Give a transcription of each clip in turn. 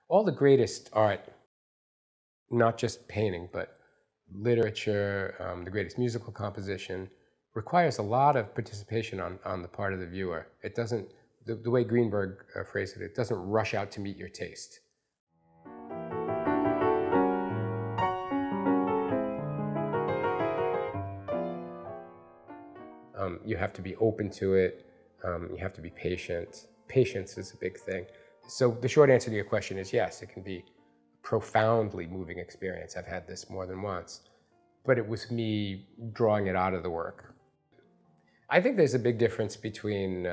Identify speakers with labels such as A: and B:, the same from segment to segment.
A: All the greatest art, not just painting, but literature, the greatest musical composition, requires a lot of participation on the part of the viewer. It doesn't, the way Greenberg phrased it, it doesn't rush out to meet your taste. You have to be open to it. You have to be patient. Patience is a big thing. So the short answer to your question is yes, it can be a profoundly moving experience. I've had this more than once, but it was me drawing it out of the work. I think there's a big difference between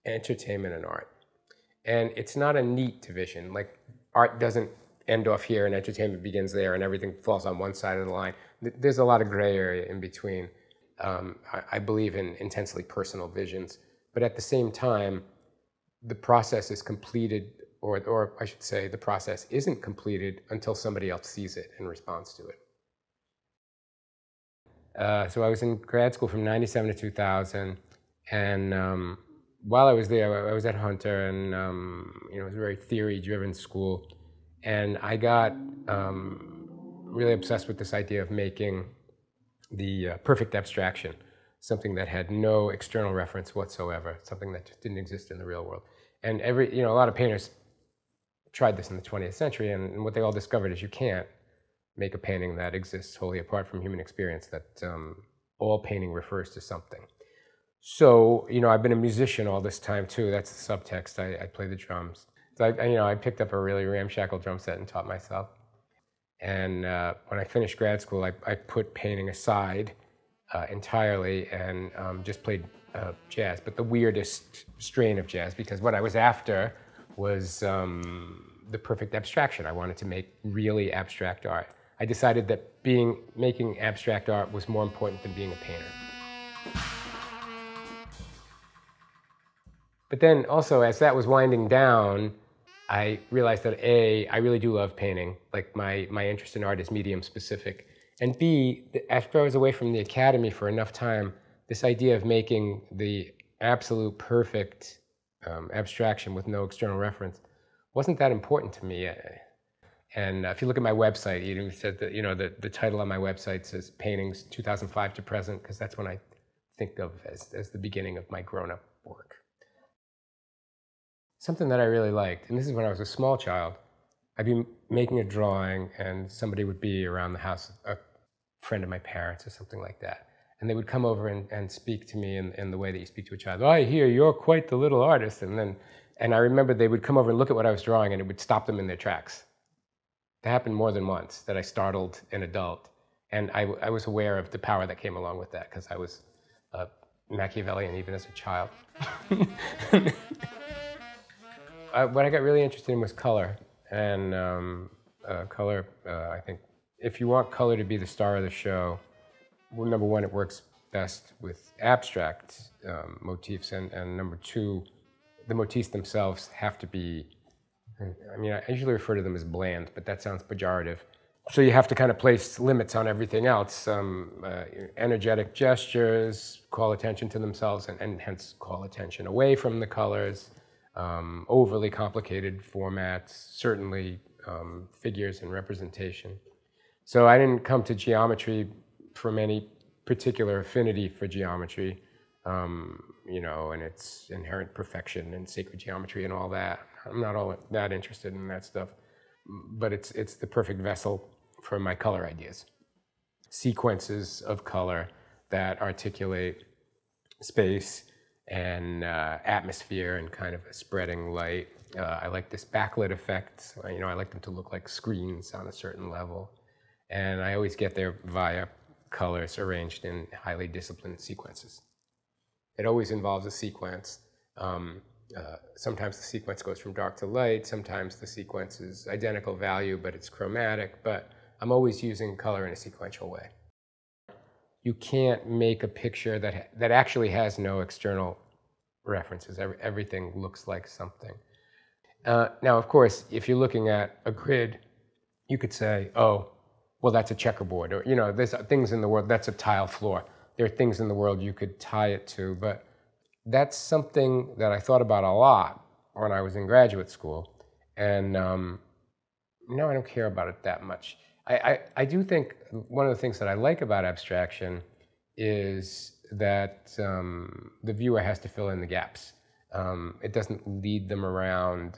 A: entertainment and art. And it's not a neat division. Like, art doesn't end off here and entertainment begins there and everything falls on one side of the line. There's a lot of gray area in between. I believe in intensely personal visions, but at the same time, the process is completed, or I should say, the process isn't completed until somebody else sees it and responds to it. So I was in grad school from '97 to 2000, and while I was there, I was at Hunter, and it was a very theory-driven school, and I got really obsessed with this idea of making the perfect abstraction, something that had no external reference whatsoever, something that just didn't exist in the real world. And a lot of painters tried this in the 20th century, and what they all discovered is you can't make a painting that exists wholly apart from human experience, that all painting refers to something. So, I've been a musician all this time too. That's the subtext. I play the drums. So I picked up a really ramshackle drum set and taught myself. And when I finished grad school, I put painting aside entirely and just played jazz, but the weirdest strain of jazz, because what I was after was the perfect abstraction. I wanted to make really abstract art. I decided that making abstract art was more important than being a painter. But then also, as that was winding down, I realized that A, I really do love painting. Like, my interest in art is medium specific. And B, after I was away from the academy for enough time, this idea of making the absolute perfect abstraction with no external reference wasn't that important to me. And if you look at my website, it said that, the title on my website says Paintings 2005 to Present, because that's when I think of as the beginning of my grown-up work. Something that I really liked, and this is when I was a small child, I'd be making a drawing and somebody would be around the house, a friend of my parents or something like that, and they would come over and speak to me in the way that you speak to a child. "Oh, I hear you're quite the little artist." And I remember they would come over and look at what I was drawing, and it would stop them in their tracks. It happened more than once that I startled an adult, and I was aware of the power that came along with that, because I was Machiavellian even as a child. What I got really interested in was color, and color, I think, if you want color to be the star of the show, well, number one, it works best with abstract motifs, and number two, the motifs themselves have to be, I usually refer to them as bland, but that sounds pejorative. So you have to kind of place limits on everything else. Energetic gestures call attention to themselves, and hence call attention away from the colors. Overly complicated formats, certainly figures and representation. So I didn't come to geometry from any particular affinity for geometry, and its inherent perfection and sacred geometry and all that. I'm not all that interested in that stuff, but it's the perfect vessel for my color ideas. Sequences of color that articulate space and atmosphere and kind of a spreading light. I like this backlit effect. I like them to look like screens on a certain level. And I always get there via colors arranged in highly disciplined sequences. It always involves a sequence. Sometimes the sequence goes from dark to light. Sometimes the sequence is identical value, but it's chromatic. But I'm always using color in a sequential way. You can't make a picture that actually has no external references. Everything looks like something. Now, of course, if you're looking at a grid, you could say, oh, well, that's a checkerboard. Or, there's things in the world, that's a tile floor. There are things in the world you could tie it to. But that's something that I thought about a lot when I was in graduate school. And now I don't care about it that much. I do think one of the things that I like about abstraction is that the viewer has to fill in the gaps. It doesn't lead them around.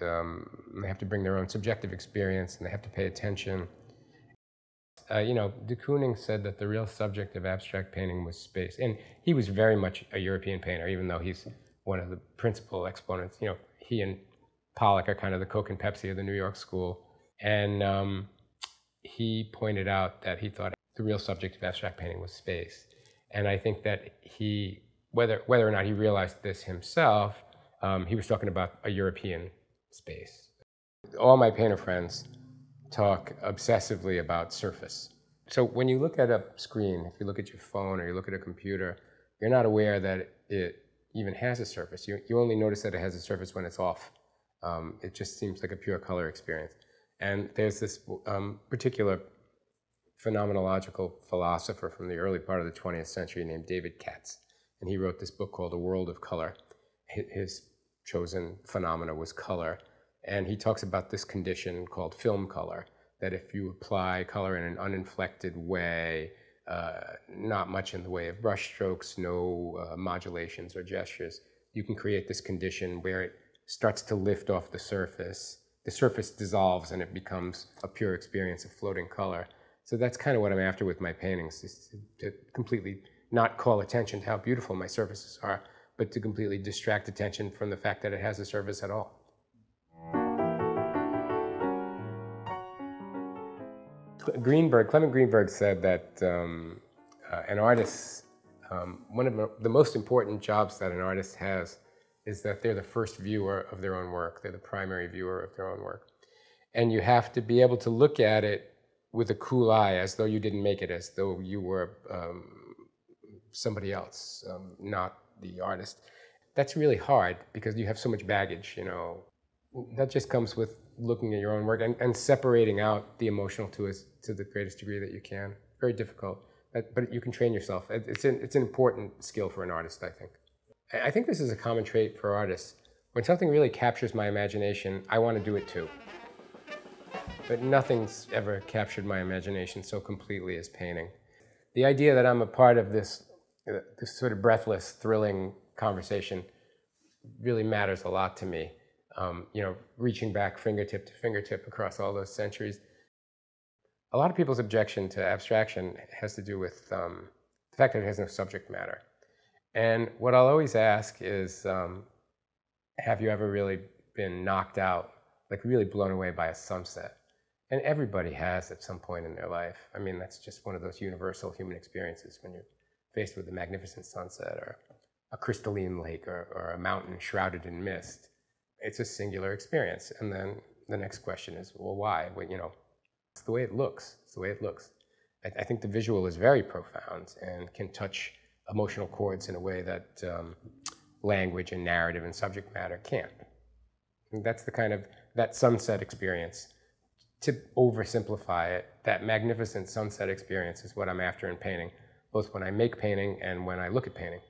A: They have to bring their own subjective experience, and they have to pay attention. De Kooning said that the real subject of abstract painting was space. And he was very much a European painter, even though he's one of the principal exponents. He and Pollock are kind of the Coke and Pepsi of the New York school. And he pointed out that he thought the real subject of abstract painting was space. And I think that whether or not he realized this himself, he was talking about a European space. All my painter friends talk obsessively about surface. So when you look at a screen, if you look at your phone or you look at a computer, you're not aware that it even has a surface. You only notice that it has a surface when it's off. It just seems like a pure color experience. And there's this particular phenomenological philosopher from the early part of the 20th century named David Katz. And he wrote this book called A World of Color. His chosen phenomena was color. And he talks about this condition called film color, that if you apply color in an uninflected way, not much in the way of brush strokes, no modulations or gestures, you can create this condition where it starts to lift off the surface dissolves and it becomes a pure experience of floating color. So that's kind of what I'm after with my paintings, is to completely not call attention to how beautiful my surfaces are, but to completely distract attention from the fact that it has a surface at all. Clement Greenberg said that an artist, one of the most important jobs that an artist has is that they're the first viewer of their own work. They're the primary viewer of their own work. And you have to be able to look at it with a cool eye, as though you didn't make it, as though you were somebody else, not the artist. That's really hard because you have so much baggage, That just comes with looking at your own work and separating out the emotional to the greatest degree that you can. Very difficult, but you can train yourself. It's an important skill for an artist, I think. I think this is a common trait for artists. When something really captures my imagination, I want to do it too. But nothing's ever captured my imagination so completely as painting. The idea that I'm a part of this sort of breathless, thrilling conversation really matters a lot to me. Reaching back fingertip to fingertip across all those centuries. A lot of people's objection to abstraction has to do with the fact that it has no subject matter. And what I'll always ask is, have you ever really been knocked out, like really blown away by a sunset? And everybody has at some point in their life. I mean, that's just one of those universal human experiences when you're faced with a magnificent sunset or a crystalline lake or a mountain shrouded in mist. It's a singular experience. And then the next question is, well, why? Well, it's the way it looks. It's the way it looks. I think the visual is very profound and can touch emotional chords in a way that language and narrative and subject matter can't. And that's that sunset experience. To oversimplify it, that magnificent sunset experience is what I'm after in painting, both when I make painting and when I look at painting.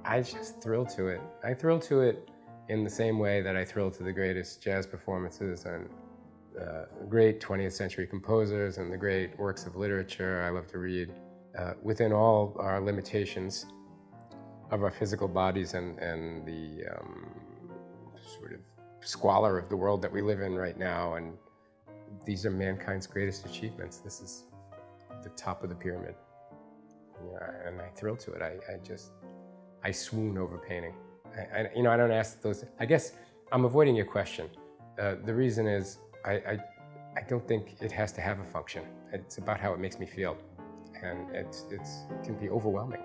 A: I just thrill to it. I thrill to it in the same way that I thrill to the greatest jazz performances and great 20th century composers and the great works of literature I love to read. Within all our limitations of our physical bodies and the sort of squalor of the world that we live in right now, and these are mankind's greatest achievements. This is the top of the pyramid. And I thrill to it. I swoon over painting. I don't ask those. I guess I'm avoiding your question. The reason is I don't think it has to have a function. It's about how it makes me feel, and it can be overwhelming.